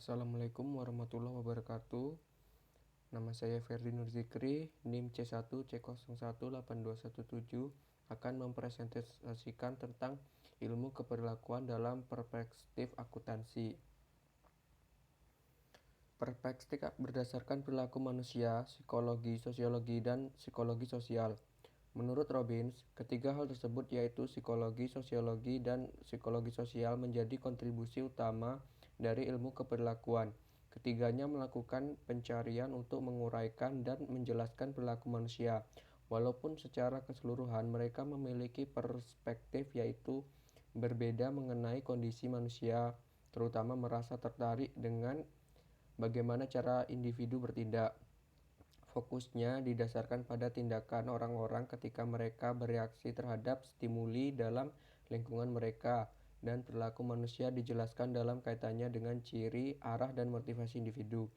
Assalamualaikum warahmatullahi wabarakatuh. Nama saya Ferdi Nurzikri, NIM C1C018217 akan mempresentasikan tentang ilmu keperlakuan dalam perspektif akuntansi. Perspektif berdasarkan perilaku manusia, psikologi, sosiologi, dan psikologi sosial. Menurut Robbins, ketiga hal tersebut yaitu psikologi, sosiologi, dan psikologi sosial menjadi kontribusi utama dari ilmu keperlakuan. Ketiganya melakukan pencarian untuk menguraikan dan menjelaskan perilaku manusia. Walaupun secara keseluruhan mereka memiliki perspektif yaitu berbeda mengenai kondisi manusia, terutama merasa tertarik dengan bagaimana cara individu bertindak. Fokusnya didasarkan pada tindakan orang-orang ketika mereka bereaksi terhadap stimuli dalam lingkungan mereka, dan perilaku manusia dijelaskan dalam kaitannya dengan ciri, arah, dan motivasi individu.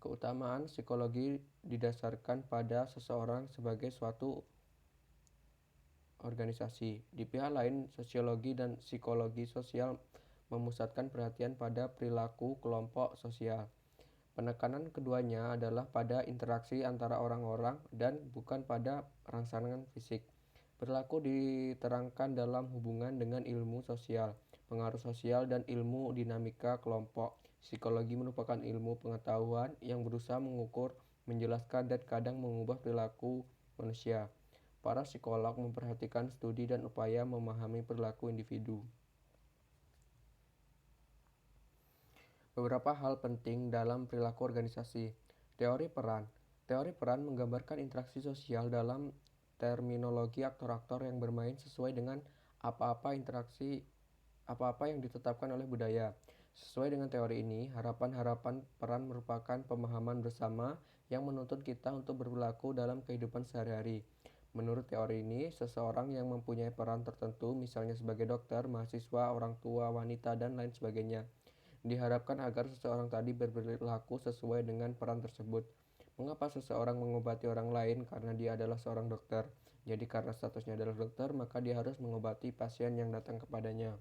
Keutamaan psikologi didasarkan pada seseorang sebagai suatu organisasi. Di pihak lain, sosiologi dan psikologi sosial memusatkan perhatian pada perilaku kelompok sosial. Penekanan keduanya adalah pada interaksi antara orang-orang dan bukan pada rangsangan fisik. Perilaku diterangkan dalam hubungan dengan ilmu sosial, pengaruh sosial, dan ilmu dinamika kelompok. Psikologi merupakan ilmu pengetahuan yang berusaha mengukur, menjelaskan, dan kadang mengubah perilaku manusia. Para psikolog memperhatikan studi dan upaya memahami perilaku individu. Beberapa hal penting dalam perilaku organisasi. Teori peran. Teori peran menggambarkan interaksi sosial dalam terminologi aktor-aktor yang bermain sesuai dengan apa-apa yang ditetapkan oleh budaya. Sesuai dengan teori ini, harapan-harapan peran merupakan pemahaman bersama yang menuntut kita untuk berperilaku dalam kehidupan sehari-hari. Menurut teori ini, seseorang yang mempunyai peran tertentu, misalnya sebagai dokter, mahasiswa, orang tua, wanita, dan lain sebagainya, diharapkan agar seseorang tadi berperilaku sesuai dengan peran tersebut. Mengapa seseorang mengobati orang lain? Karena dia adalah seorang dokter. Jadi karena statusnya adalah dokter, maka dia harus mengobati pasien yang datang kepadanya.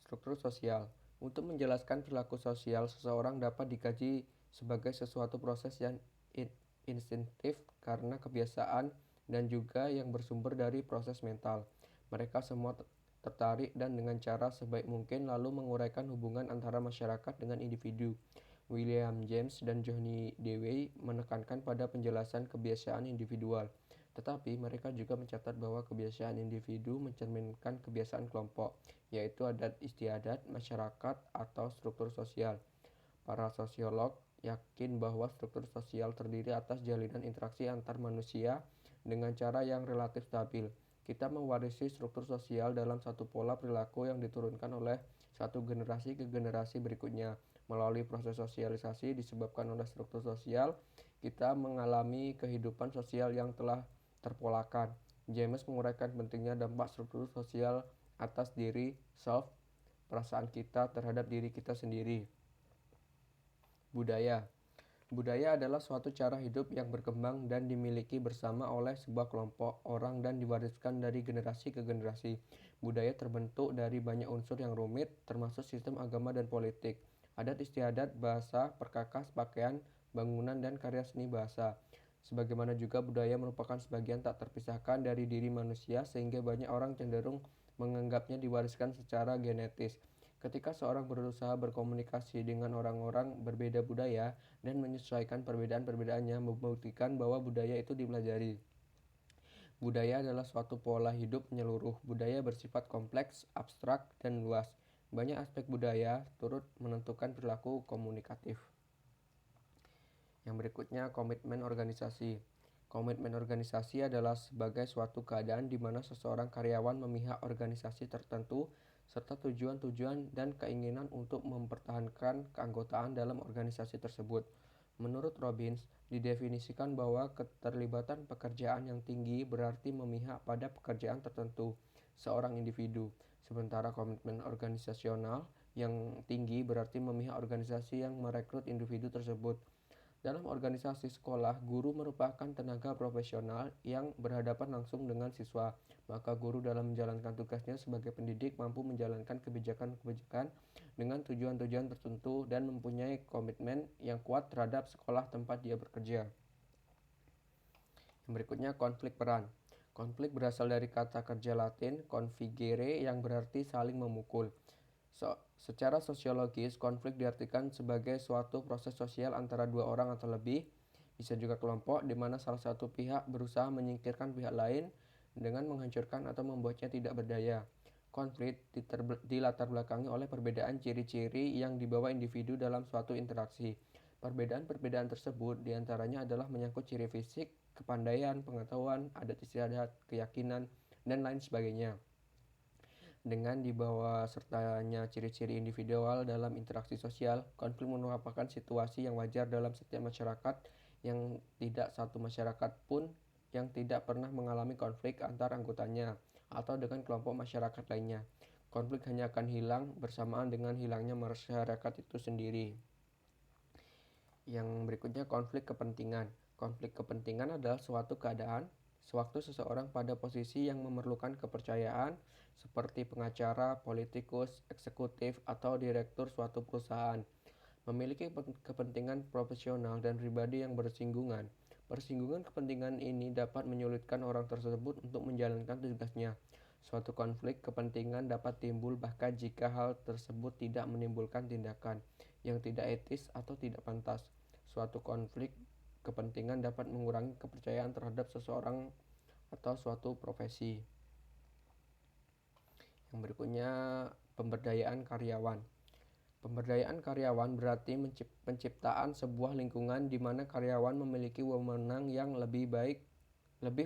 Struktur sosial. Untuk menjelaskan perilaku sosial, seseorang dapat dikaji sebagai sesuatu proses yang instintif karena kebiasaan dan juga yang bersumber dari proses mental. Mereka semua tertarik dan dengan cara sebaik mungkin lalu menguraikan hubungan antara masyarakat dengan individu. William James dan Johnny Dewey menekankan pada penjelasan kebiasaan individual, tetapi mereka juga mencatat bahwa kebiasaan individu mencerminkan kebiasaan kelompok, yaitu adat istiadat, masyarakat, atau struktur sosial. Para sosiolog yakin bahwa struktur sosial terdiri atas jalinan interaksi antar manusia dengan cara yang relatif stabil. Kita mewarisi struktur sosial dalam satu pola perilaku yang diturunkan oleh satu generasi ke generasi berikutnya. Melalui proses sosialisasi disebabkan oleh struktur sosial, kita mengalami kehidupan sosial yang telah terpolakan. James menguraikan pentingnya dampak struktur sosial atas diri, self, perasaan kita terhadap diri kita sendiri. Budaya. Budaya adalah suatu cara hidup yang berkembang dan dimiliki bersama oleh sebuah kelompok orang dan diwariskan dari generasi ke generasi. Budaya terbentuk dari banyak unsur yang rumit, termasuk sistem agama dan politik, adat istiadat, bahasa, perkakas, pakaian, bangunan, dan karya seni bahasa. Sebagaimana juga budaya merupakan sebagian tak terpisahkan dari diri manusia sehingga banyak orang cenderung menganggapnya diwariskan secara genetis. Ketika seorang berusaha berkomunikasi dengan orang-orang berbeda budaya dan menyesuaikan perbedaan-perbedaannya, membuktikan bahwa budaya itu dipelajari. Budaya adalah suatu pola hidup menyeluruh. Budaya bersifat kompleks, abstrak, dan luas. Banyak aspek budaya turut menentukan perilaku komunikatif. Yang berikutnya, komitmen organisasi. Komitmen organisasi adalah sebagai suatu keadaan di mana seseorang karyawan memihak organisasi tertentu serta tujuan-tujuan dan keinginan untuk mempertahankan keanggotaan dalam organisasi tersebut. Menurut Robbins, didefinisikan bahwa keterlibatan pekerjaan yang tinggi berarti memihak pada pekerjaan tertentu seorang individu, sementara komitmen organisasional yang tinggi berarti memihak organisasi yang merekrut individu tersebut. Dalam organisasi sekolah, guru merupakan tenaga profesional yang berhadapan langsung dengan siswa. Maka guru dalam menjalankan tugasnya sebagai pendidik mampu menjalankan kebijakan-kebijakan dengan tujuan-tujuan tertentu dan mempunyai komitmen yang kuat terhadap sekolah tempat dia bekerja. Yang berikutnya, konflik peran. Konflik berasal dari kata kerja Latin configere yang berarti saling memukul. Secara sosiologis, konflik diartikan sebagai suatu proses sosial antara dua orang atau lebih, bisa juga kelompok, di mana salah satu pihak berusaha menyingkirkan pihak lain dengan menghancurkan atau membuatnya tidak berdaya. Konflik dilatar belakangi oleh perbedaan ciri-ciri yang dibawa individu dalam suatu interaksi. Perbedaan-perbedaan tersebut diantaranya adalah menyangkut ciri fisik, kepandaian, pengetahuan, adat istiadat, keyakinan, dan lain sebagainya. Dengan dibawa sertanya ciri-ciri individual dalam interaksi sosial, konflik merupakan situasi yang wajar dalam setiap masyarakat yang tidak satu masyarakat pun yang tidak pernah mengalami konflik antar anggotanya atau dengan kelompok masyarakat lainnya. Konflik hanya akan hilang bersamaan dengan hilangnya masyarakat itu sendiri. Yang berikutnya, konflik kepentingan. Konflik kepentingan adalah suatu keadaan sewaktu seseorang pada posisi yang memerlukan kepercayaan seperti pengacara, politikus, eksekutif, atau direktur suatu perusahaan, memiliki kepentingan profesional dan pribadi yang bersinggungan. Persinggungan kepentingan ini dapat menyulitkan orang tersebut untuk menjalankan tugasnya. Suatu konflik kepentingan dapat timbul bahkan jika hal tersebut tidak menimbulkan tindakan yang tidak etis atau tidak pantas. Suatu konflik kepentingan dapat mengurangi kepercayaan terhadap seseorang atau suatu profesi. Yang berikutnya, pemberdayaan karyawan. Pemberdayaan karyawan berarti penciptaan sebuah lingkungan di mana karyawan memiliki wewenang yang lebih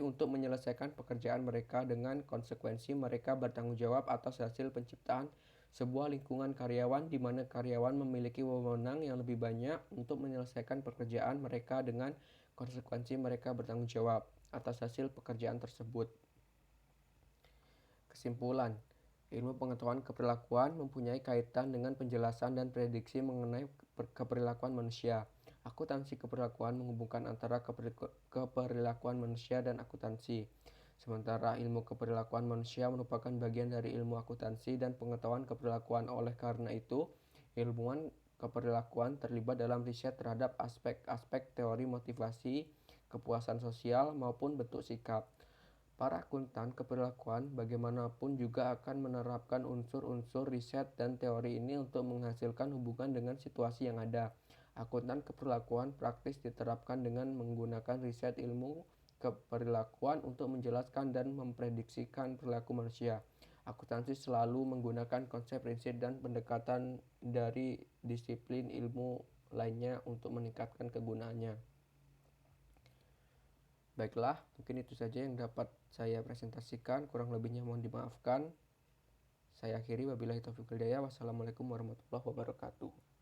untuk menyelesaikan pekerjaan mereka dengan konsekuensi mereka bertanggung jawab atas hasil penciptaan sebuah lingkungan karyawan di mana karyawan memiliki wewenang yang lebih banyak untuk menyelesaikan pekerjaan mereka dengan konsekuensi mereka bertanggung jawab atas hasil pekerjaan tersebut. Kesimpulan, ilmu pengetahuan keperilakuan mempunyai kaitan dengan penjelasan dan prediksi mengenai keperilakuan manusia. Akuntansi keperilakuan menghubungkan antara keperilakuan manusia dan akuntansi. Sementara ilmu keperilakuan manusia merupakan bagian dari ilmu akuntansi dan pengetahuan keperilakuan. Oleh karena itu, ilmuwan keperilakuan terlibat dalam riset terhadap aspek-aspek teori motivasi, kepuasan sosial, maupun bentuk sikap. Para akuntan keperilakuan bagaimanapun juga akan menerapkan unsur-unsur riset dan teori ini untuk menghasilkan hubungan dengan situasi yang ada. Akuntan keperilakuan praktis diterapkan dengan menggunakan riset ilmu keperilakuan untuk menjelaskan dan memprediksikan perilaku manusia. Akuntansi selalu menggunakan konsep, prinsip, dan pendekatan dari disiplin ilmu lainnya untuk meningkatkan kegunaannya. Baiklah, mungkin itu saja yang dapat saya presentasikan. Kurang lebihnya mohon dimaafkan. Saya akhiri, wabillahi taufiq wal hidayah. Wassalamualaikum warahmatullahi wabarakatuh.